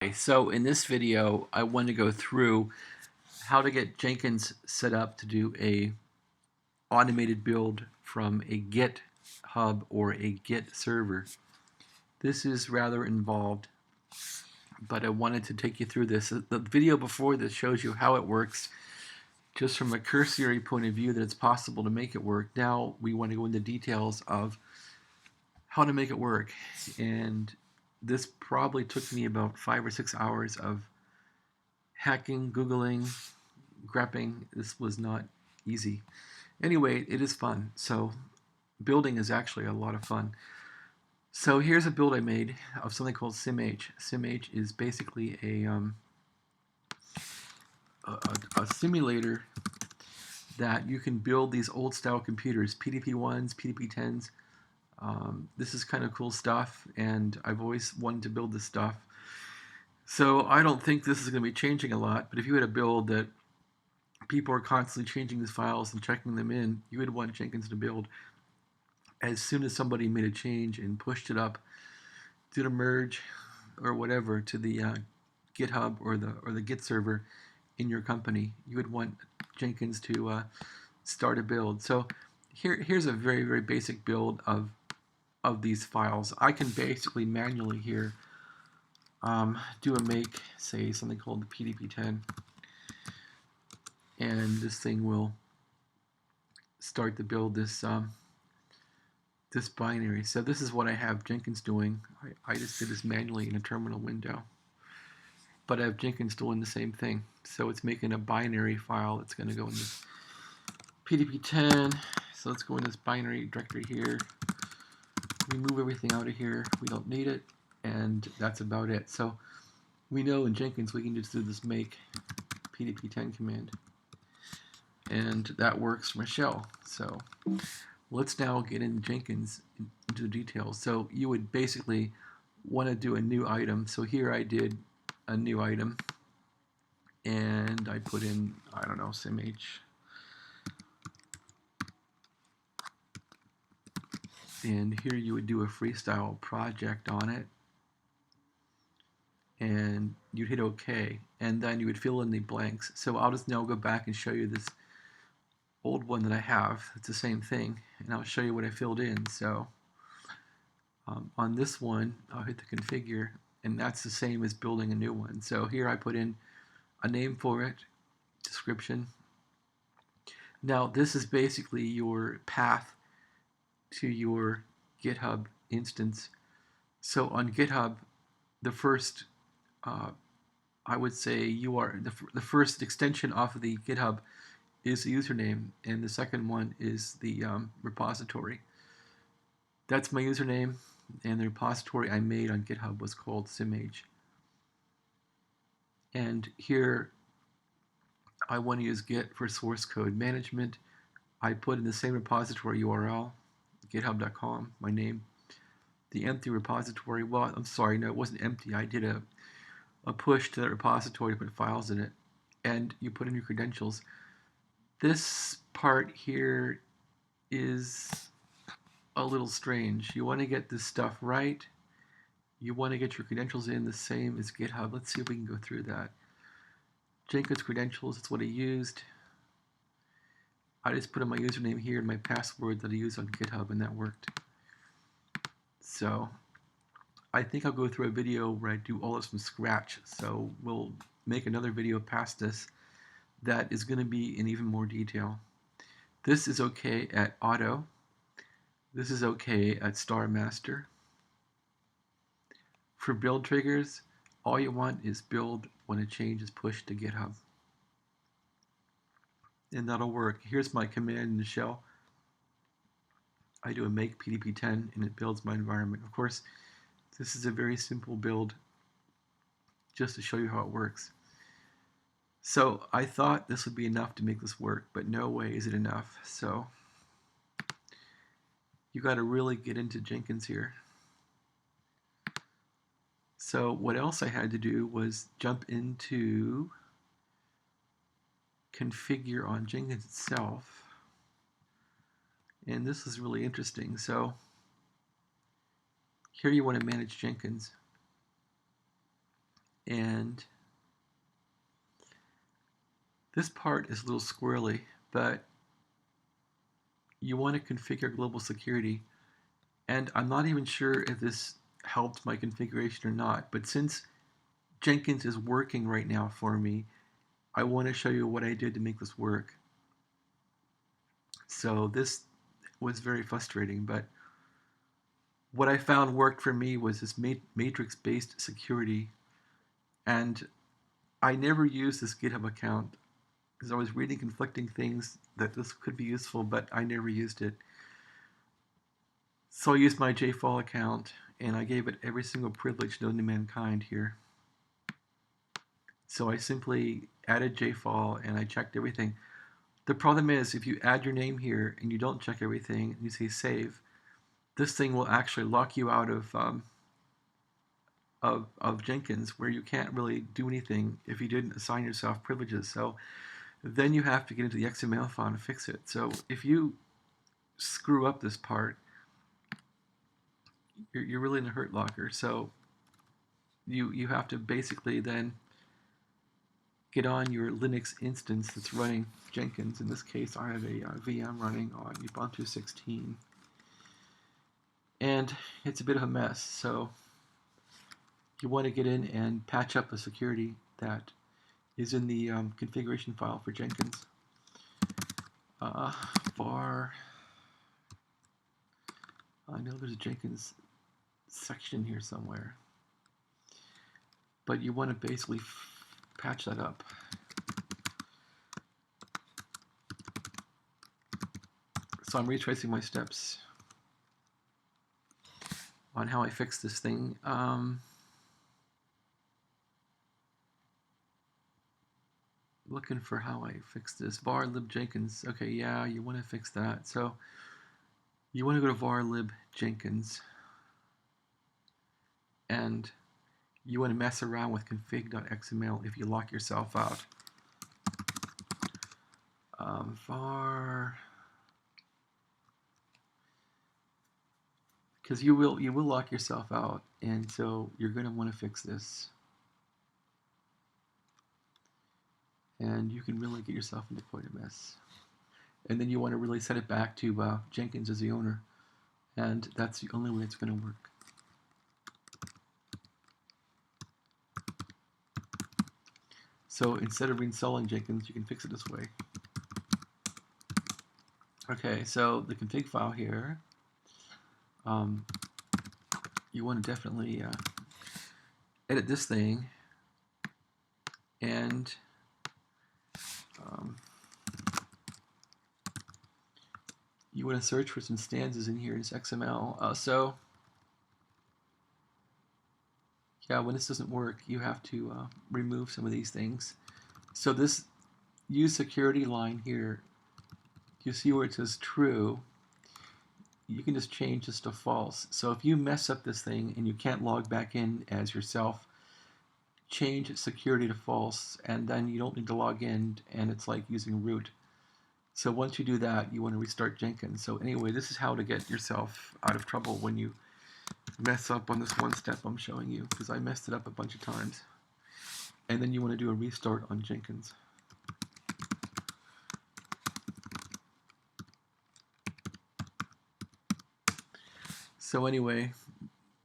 Okay, so in this video, I want to go through how to get Jenkins set up to do a automated build from a GitHub or a Git server. This is rather involved, but I wanted to take you through this. The video before this shows you how it works, just from a cursory point of view that it's possible to make it work. Now we want to go into details of how to make it work, and this probably took me about 5 or 6 hours of hacking, Googling, grepping. This was not easy. Anyway, it is fun. So building is actually a lot of fun. So here's a build I made of something called SimH. SimH is basically a simulator that you can build these old style computers, PDP-1s, PDP-10s. This is kind of cool stuff, and I've always wanted to build this stuff. So I don't think this is going to be changing a lot, but if you had a build that people are constantly changing these files and checking them in, you would want Jenkins to build. As soon as somebody made a change and pushed it up, did a merge or whatever to the GitHub or the Git server in your company, you would want Jenkins to start a build. So here's a very, very basic build of these files. I can basically manually here do a make, say something called the PDP-10, and this thing will start to build this this binary. So this is what I have Jenkins doing. I just did this manually in a terminal window, but I have Jenkins doing the same thing. So it's making a binary file that's going to go in this PDP-10. So let's go in this binary directory here. Remove everything out of here. We don't need it, and that's about it. So we know in Jenkins we can just do this make PDP-10 command, and that works from a shell. So let's now get into Jenkins into the details. So you would basically want to do a new item. So here I did a new item, and I put in, I don't know, SimH. And here you would do a freestyle project on it, and you'd hit OK, and then you would fill in the blanks. So I'll just now go back and show you this old one that I have. It's the same thing, and I'll show you what I filled in. So on this one, I'll hit the configure, and that's the same as building a new one. So here I put in a name for it, description. Now this is basically your path to your GitHub instance. So on GitHub, the first, I would say the first extension off of the GitHub is the username, and the second one is the repository. That's my username, and the repository I made on GitHub was called SimH. And here I want to use Git for source code management. I put in the same repository URL, github.com, my name. The empty repository, well, I'm sorry, no, it wasn't empty. I did a push to that repository to put files in it, and you put in your credentials. This part here is a little strange. You want to get this stuff right. You want to get your credentials in the same as GitHub. Let's see if we can go through that. Jenkins credentials, that's what I used. I just put in my username here and my password that I use on GitHub, and that worked. So I think I'll go through a video where I do all this from scratch. So we'll make another video past this that is going to be in even more detail. This is okay at auto. This is okay at star master. For build triggers, all you want is build when a change is pushed to GitHub, and that'll work. Here's my command in the shell. I do a make PDP-10, and it builds my environment. Of course, this is a very simple build just to show you how it works. So I thought this would be enough to make this work, but no way is it enough. So you got to really get into Jenkins here. So what else I had to do was jump into configure on Jenkins itself. And this is really interesting. So here you want to manage Jenkins. And this part is a little squirrely, but you want to configure global security. And I'm not even sure if this helped my configuration or not, but since Jenkins is working right now for me, I want to show you what I did to make this work. So this was very frustrating, but what I found worked for me was this matrix-based security. And I never used this GitHub account because I was reading conflicting things that this could be useful, but I never used it. So I used my JFall account, and I gave it every single privilege known to mankind here. So I simply added JFall, and I checked everything. The problem is, if you add your name here and you don't check everything, and you say save, this thing will actually lock you out of Jenkins, where you can't really do anything if you didn't assign yourself privileges. So then you have to get into the XML file and fix it. So if you screw up this part, you're really in a hurt locker. So you have to basically then get on your Linux instance that's running Jenkins. In this case, I have a VM running on Ubuntu 16. And it's a bit of a mess, so you want to get in and patch up the security that is in the configuration file for Jenkins. Var, I know there's a Jenkins section here somewhere, but you want to basically patch that up. So I'm retracing my steps on how I fix this thing. Looking for how I fix this. Var lib Jenkins. Okay, yeah, you want to fix that. So you want to go to var lib Jenkins, and you want to mess around with config.xml if you lock yourself out. Var, because you will lock yourself out, and so you're going to want to fix this. And you can really get yourself into quite a mess. And then you want to really set it back to Jenkins as the owner, and that's the only way it's going to work. So instead of reinstalling Jenkins, you can fix it this way. Okay, so the config file here, you want to definitely edit this thing, and you want to search for some stanzas in here in this XML. So yeah, when this doesn't work, you have to remove some of these things. So this use security line here, you see where it says true, you can just change this to false. So if you mess up this thing and you can't log back in as yourself, change security to false, and then you don't need to log in, and it's like using root. So once you do that, you want to restart Jenkins. So anyway, this is how to get yourself out of trouble when you mess up on this one step I'm showing you, because I messed it up a bunch of times. And then you want to do a restart on Jenkins. So anyway,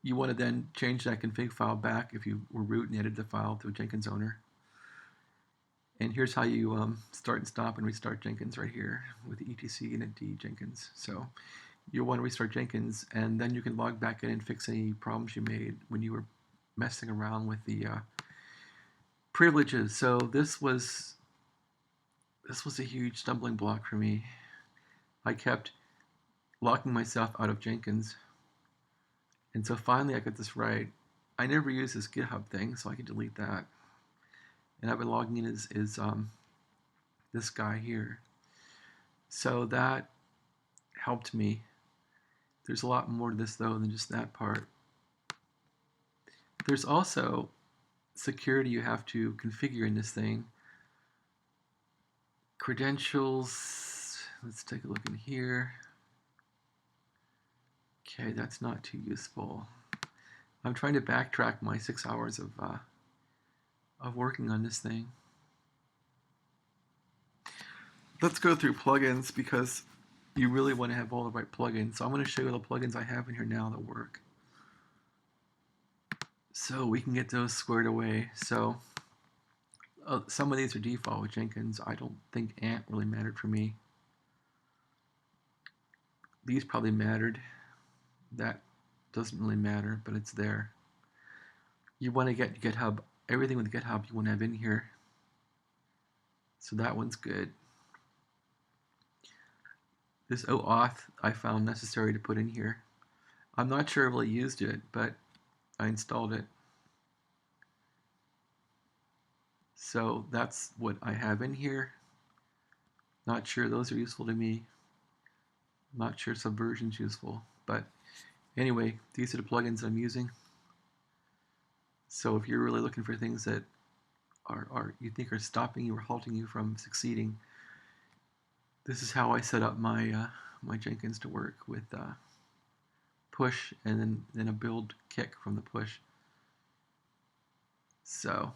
you want to then change that config file back if you were root and edited the file to a Jenkins owner. And here's how you start and stop and restart Jenkins right here with the etc init Jenkins. So you'll want to restart Jenkins, and then you can log back in and fix any problems you made when you were messing around with the privileges. So this was a huge stumbling block for me. I kept locking myself out of Jenkins, and so finally I got this right. I never used this GitHub thing, so I can delete that. And I've been logging in as this guy here. So that helped me. There's a lot more to this though than just that part. There's also security you have to configure in this thing. Credentials, let's take a look in here. Okay, that's not too useful. I'm trying to backtrack my 6 hours of working on this thing. Let's go through plugins because you really want to have all the right plugins. So I'm going to show you the plugins I have in here now that work, so we can get those squared away. So some of these are default with Jenkins. I don't think Ant really mattered for me. These probably mattered. That doesn't really matter, but it's there. You want to get GitHub, everything with GitHub you want to have in here. So that one's good. This OAuth I found necessary to put in here. I'm not sure I really used it, but I installed it. So that's what I have in here. Not sure those are useful to me. Not sure Subversion's useful, but anyway, these are the plugins I'm using. So if you're really looking for things that are you think are stopping you or halting you from succeeding, this is how I set up my my Jenkins to work with push and then a build kick from the push. So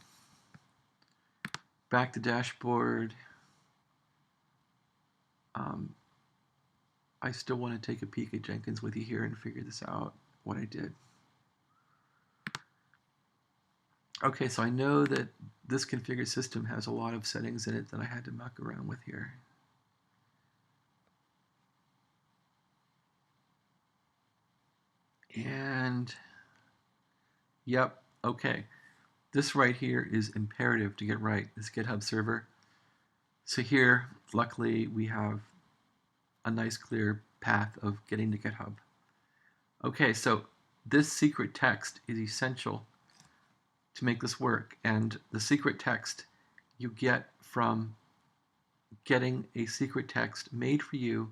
back to dashboard. I still want to take a peek at Jenkins with you here and figure this out, what I did. Okay, so I know that this configure system has a lot of settings in it that I had to muck around with here. And yep, okay. This right here is imperative to get right, this GitHub server. So here, luckily, we have a nice clear path of getting to GitHub. Okay, so this secret text is essential to make this work, and the secret text you get from getting a secret text made for you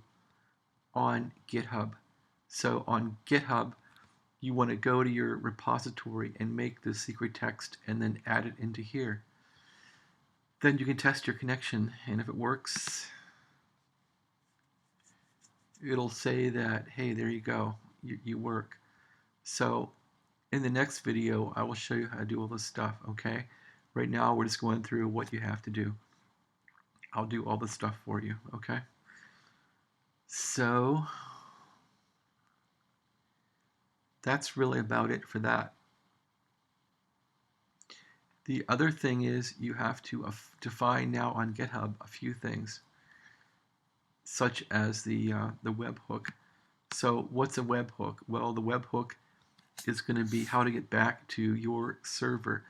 on GitHub. So on GitHub, you want to go to your repository and make the secret text and then add it into here. Then you can test your connection, and if it works, it'll say that, hey, there you go, you work. So in the next video, I will show you how to do all this stuff, okay? Right now, we're just going through what you have to do. I'll do all this stuff for you, okay? So that's really about it for that. The other thing is you have to define now on GitHub a few things, such as the webhook. So what's a webhook? Well, the webhook is going to be how to get back to your server.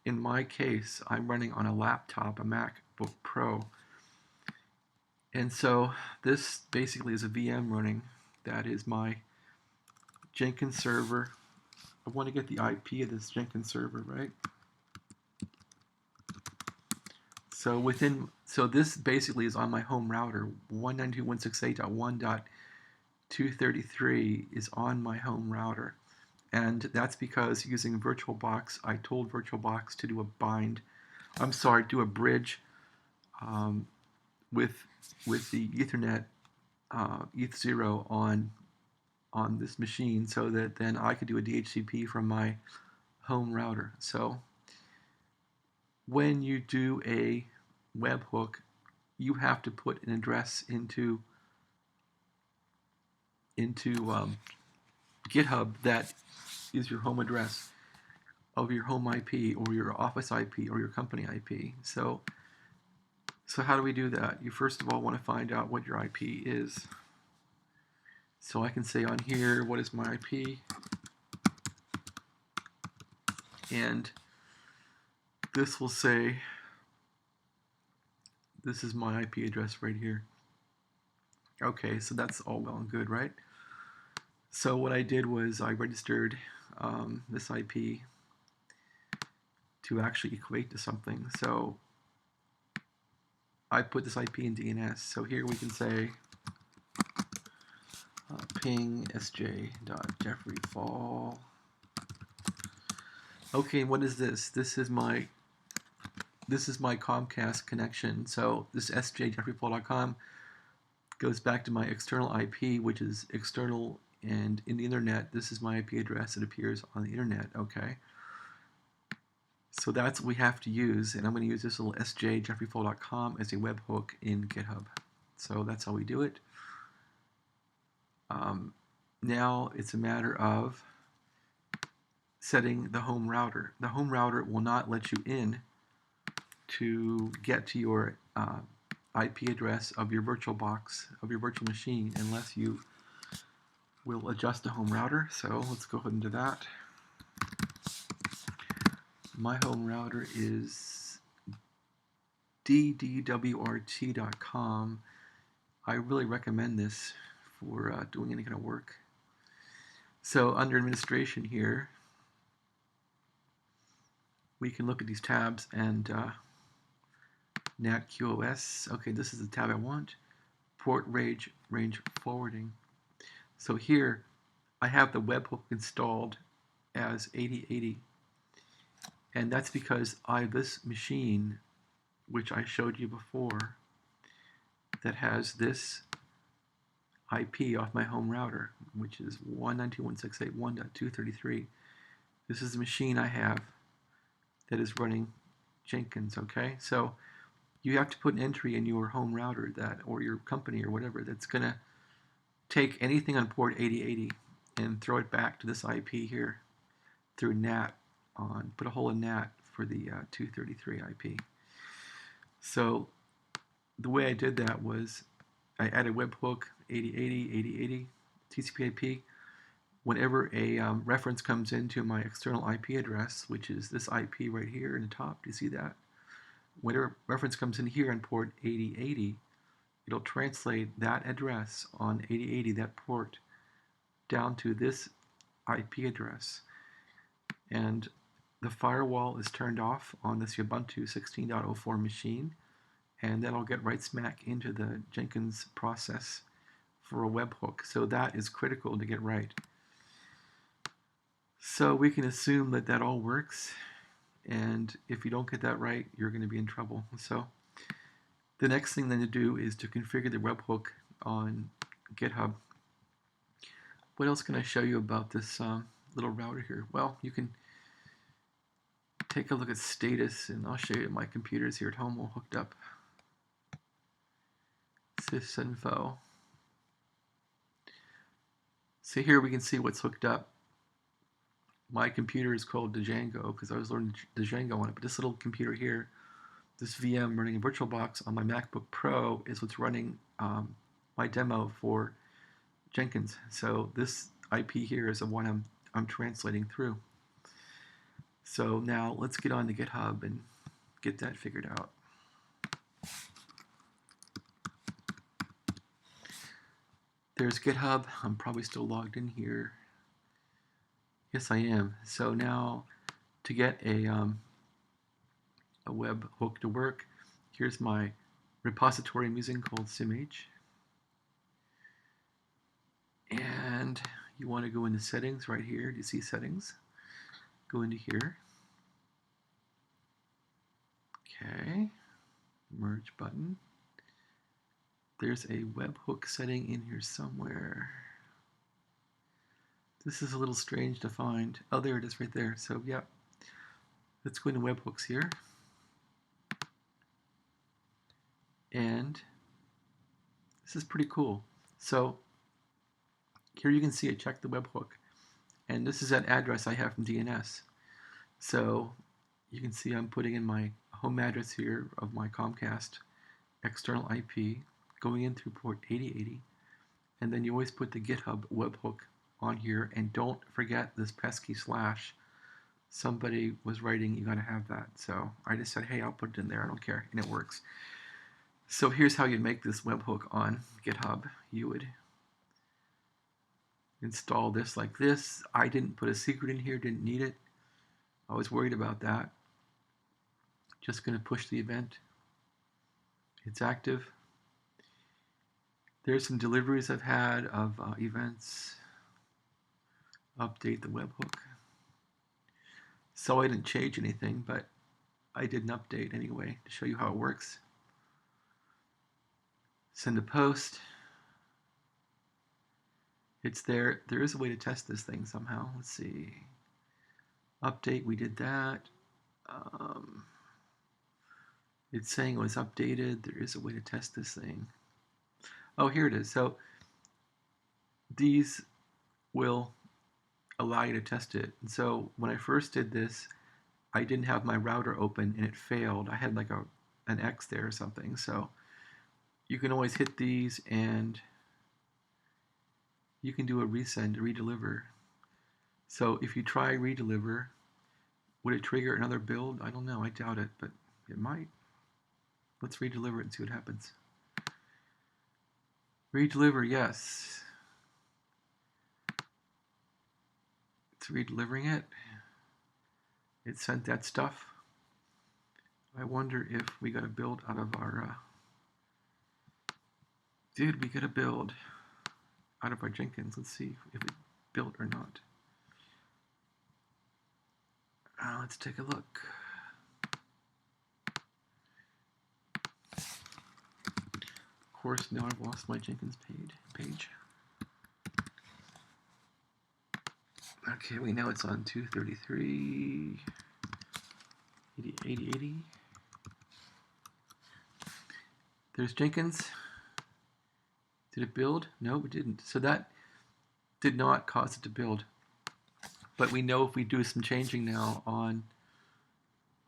In my case, I'm running on a laptop, a MacBook Pro. And so this basically is a VM running. That is my Jenkins server. I want to get the IP of this Jenkins server, right? So this basically is on my home router. 192.168.1.233 is on my home router. And that's because using VirtualBox, I told VirtualBox to do a do a bridge with the Ethernet ETH0 on this machine, so that then I could do a DHCP from my home router. So when you do a webhook, you have to put an address into GitHub that is your home address of your home IP or your office IP or your company IP. So how do we do that? You first of all want to find out what your IP is. So I can say on here, what is my IP? And this will say, this is my IP address right here. Okay, so that's all well and good, right? So what I did was I registered this IP to actually equate to something. So I put this IP in DNS. So here we can say ping sj.jeffreyfall. Okay, what is this? This is my Comcast connection. So this sjjeffreyfall.com goes back to my external IP, which is external and in the internet. This is my IP address that appears on the internet. Okay. So that's what we have to use, and I'm going to use this little sjjeffreyfall.com as a webhook in GitHub. So that's how we do it. Now it's a matter of setting the home router. The home router will not let you in to get to your IP address of your virtual box, of your virtual machine, unless you will adjust the home router. So let's go ahead and do that. My home router is ddwrt.com. I really recommend this for doing any kind of work. So under administration here, we can look at these tabs and NAT QoS. Okay, this is the tab I want. Port range forwarding. So here I have the webhook installed as 8080, and that's because I have this machine, which I showed you before, that has this IP off my home router, which is 192.168.1.233. This is the machine I have that is running Jenkins, okay? So you have to put an entry in your home router that, or your company or whatever, that's going to take anything on port 8080 and throw it back to this IP here through NAT on, put a hole in NAT for the 233 IP. So the way I did that was I added webhook 8080, 8080, TCP IP. Whenever a reference comes into my external IP address, which is this IP right here in the top, do you see that? Whenever reference comes in here on port 8080, it'll translate that address on 8080, that port, down to this IP address. And the firewall is turned off on this Ubuntu 16.04 machine, and that'll get right smack into the Jenkins process for a webhook. So that is critical to get right. So we can assume that that all works, and if you don't get that right, you're going to be in trouble. So the next thing then to do is to configure the webhook on GitHub. What else can I show you about this little router here? Well, you can take a look at status, and I'll show you my computers here at home all hooked up. Sysinfo. So here we can see what's hooked up. My computer is called Django because I was learning Django on it, but this little computer here, this VM running a VirtualBox on my MacBook Pro, is what's running my demo for Jenkins. So this IP here is the one I'm translating through. So now let's get on to GitHub and get that figured out. There's GitHub. I'm probably still logged in here. Yes, I am. So now to get a webhook to work, here's my repository I'm using called SimH. And you want to go into settings right here. Do you see settings? Go into here. Okay. Merge button. There's a webhook setting in here somewhere. This is a little strange to find. Oh, there it is right there. So, yeah. Let's go into webhooks here. And this is pretty cool. So, here you can see it, check the webhook. And this is that address I have from DNS. So, you can see I'm putting in my home address here of my Comcast external IP, going in through port 8080. And then you always put the GitHub webhook on here, and don't forget this pesky slash. Somebody was writing, you gotta have that. So I just said, hey, I'll put it in there, I don't care, and it works. So here's how you'd make this webhook on GitHub. You would install this like this. I didn't put a secret in here, didn't need it. I was worried about that. Just gonna push the event. It's active. There's some deliveries I've had of events. Update the webhook. So I didn't change anything, but I did an update anyway to show you how it works. Send a post. It's there. There is a way to test this thing somehow. Let's see. Update, we did that. It's saying it was updated. There is a way to test this thing. Oh, here it is. So these will allow you to test it. And so when I first did this, I didn't have my router open and it failed. I had like an X there or something. So you can always hit these and you can do a resend, a redeliver. So if you try redeliver, would it trigger another build? I don't know. I doubt it, but it might. Let's redeliver it and see what happens. Redeliver, yes. It's redelivering it. It sent that stuff. I wonder if we got a build out of our... did we get a build out of our Jenkins? Let's see if it built or not. Let's take a look. Of course, now I've lost my Jenkins page. Okay, we know it's on 233, 80. There's Jenkins. Did it build? No, it didn't. So that did not cause it to build. But we know if we do some changing now on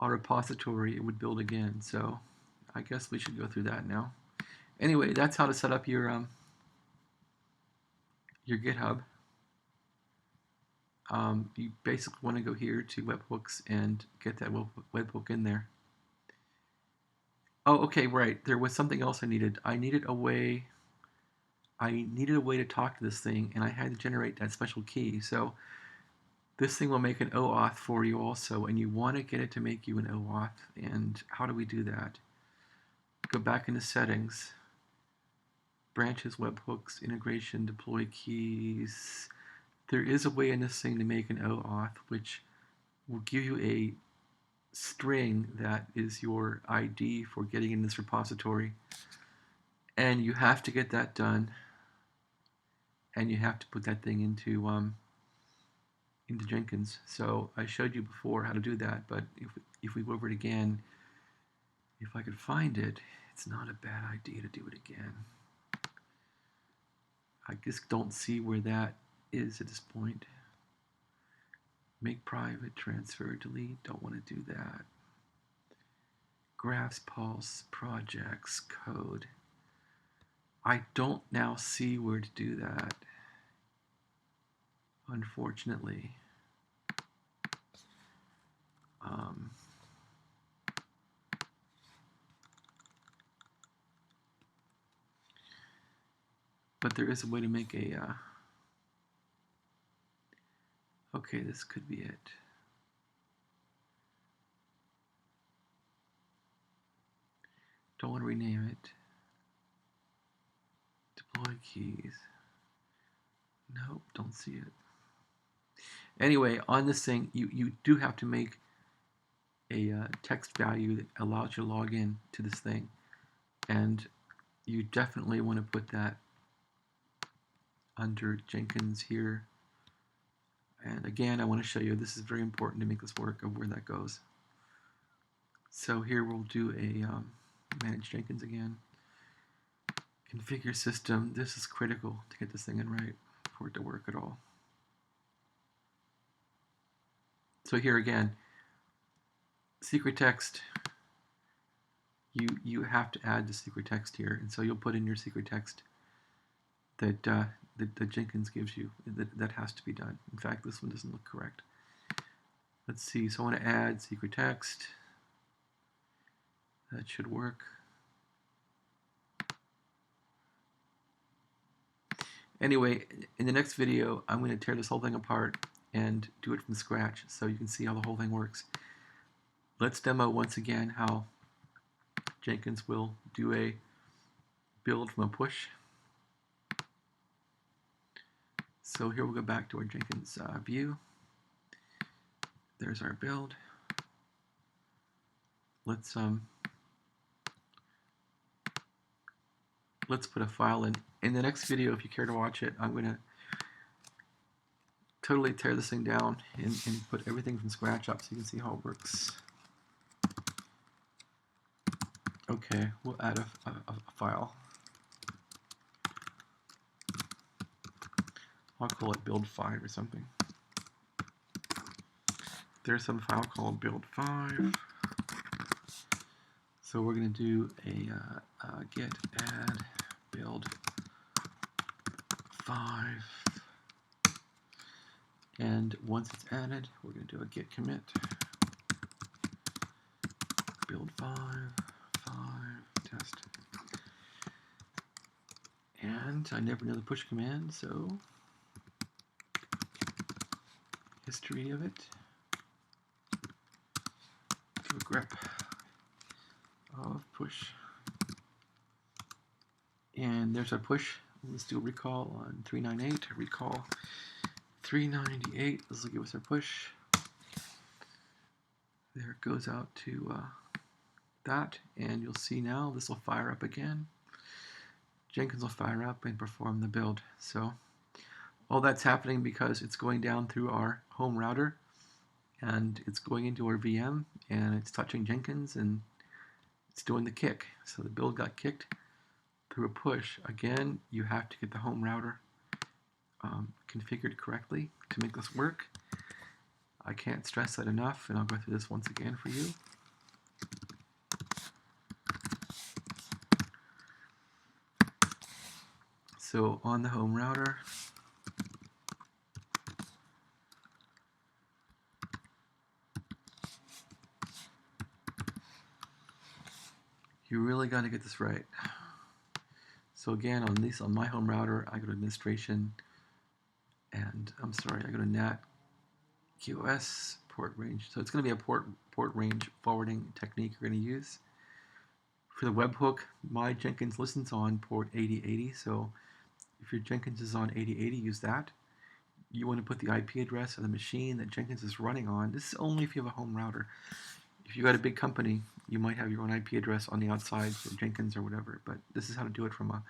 our repository, it would build again. So I guess we should go through that now. Anyway, that's how to set up your GitHub. You basically want to go here to webhooks and get that webhook in there. Oh, okay, right. There was something else I needed. I needed a way to talk to this thing, and I had to generate that special key. So this thing will make an OAuth for you also, and you want to get it to make you an OAuth. And how do we do that? Go back into settings, branches, webhooks, integration, deploy keys. There is a way in this thing to make an OAuth, which will give you a string that is your ID for getting in this repository. And you have to get that done. And you have to put that thing into Jenkins. So I showed you before how to do that, but if we go over it again, if I could find it, it's not a bad idea to do it again. I just don't see where that is at this point. Make private, transfer, delete, don't want to do that. Graphs, pulse, projects, code. I don't now see where to do that, unfortunately. But there is a way to make a... okay, this could be it. Don't want to rename it. Deploy keys. Nope, don't see it. Anyway, on this thing, you do have to make a text value that allows you to log in to this thing. And you definitely want to put that under Jenkins here. And again, I want to show you, this is very important to make this work, of where that goes. So here we'll do a manage Jenkins again. Configure system. This is critical to get this thing in right for it to work at all. So here again, secret text. You have to add the secret text here, and so you'll put in your secret text that that Jenkins gives you. That has to be done. In fact, this one doesn't look correct. Let's see. So I want to add secret text. That should work. Anyway, in the next video, I'm going to tear this whole thing apart and do it from scratch so you can see how the whole thing works. Let's demo once again how Jenkins will do a build from a push. So here we'll go back to our Jenkins view. There's our build. Let's put a file in. In the next video, if you care to watch it, I'm going to totally tear this thing down and put everything from scratch up so you can see how it works. Okay, we'll add a file. I'll call it build 5 or something. There's some file called build 5. So we're going to do a git add build 5. And once it's added, we're going to do a git commit build 5 test. And I never know the push command, so history of it. Do a grep of push. And there's our push. Let's do a recall on 398. Recall 398. This will give us our push. There it goes out to that, and you'll see now this will fire up again. Jenkins will fire up and perform the build. So all that's happening because it's going down through our home router, and it's going into our VM, and it's touching Jenkins, and it's doing the kick. So the build got kicked through a push. Again, you have to get the home router configured correctly to make this work. I can't stress that enough, and I'll go through this once again for you. So on the home router, you really got to get this right. So again, on my home router, I go to administration, and I go to NAT QoS port range. So it's going to be a port range forwarding technique you're going to use. For the webhook, my Jenkins listens on port 8080. So if your Jenkins is on 8080, use that. You want to put the IP address of the machine that Jenkins is running on. This is only if you have a home router. If you got a big company, you might have your own IP address on the outside for Jenkins or whatever. But this is how to do it from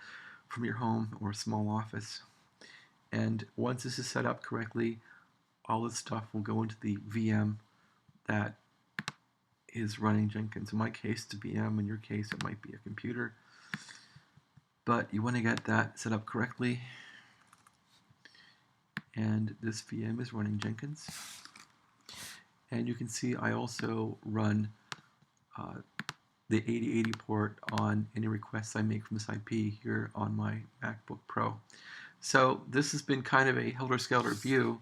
your home or a small office. And once this is set up correctly, all this stuff will go into the VM that is running Jenkins. In my case, it's a VM. In your case, it might be a computer. But you want to get that set up correctly. And this VM is running Jenkins. And you can see I also run the 8080 port on any requests I make from this IP here on my MacBook Pro. So this has been kind of a helter-skelter view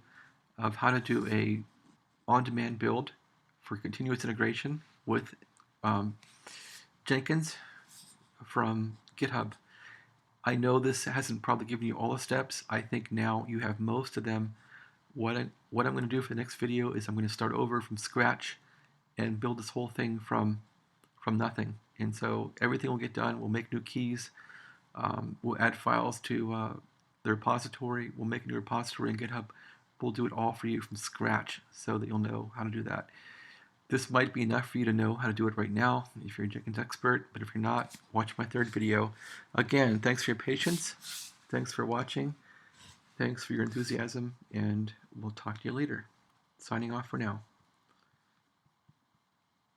of how to do a on-demand build for continuous integration with Jenkins from GitHub. I know this hasn't probably given you all the steps. I think now you have most of them. What I'm going to do for the next video is I'm going to start over from scratch and build this whole thing from nothing. And so everything will get done. We'll make new keys. We'll add files to the repository. We'll make a new repository in GitHub. We'll do it all for you from scratch so that you'll know how to do that. This might be enough for you to know how to do it right now if you're a Jenkins expert, but if you're not, watch my third video. Again, thanks for your patience. Thanks for watching. Thanks for your enthusiasm, and we'll talk to you later. Signing off for now.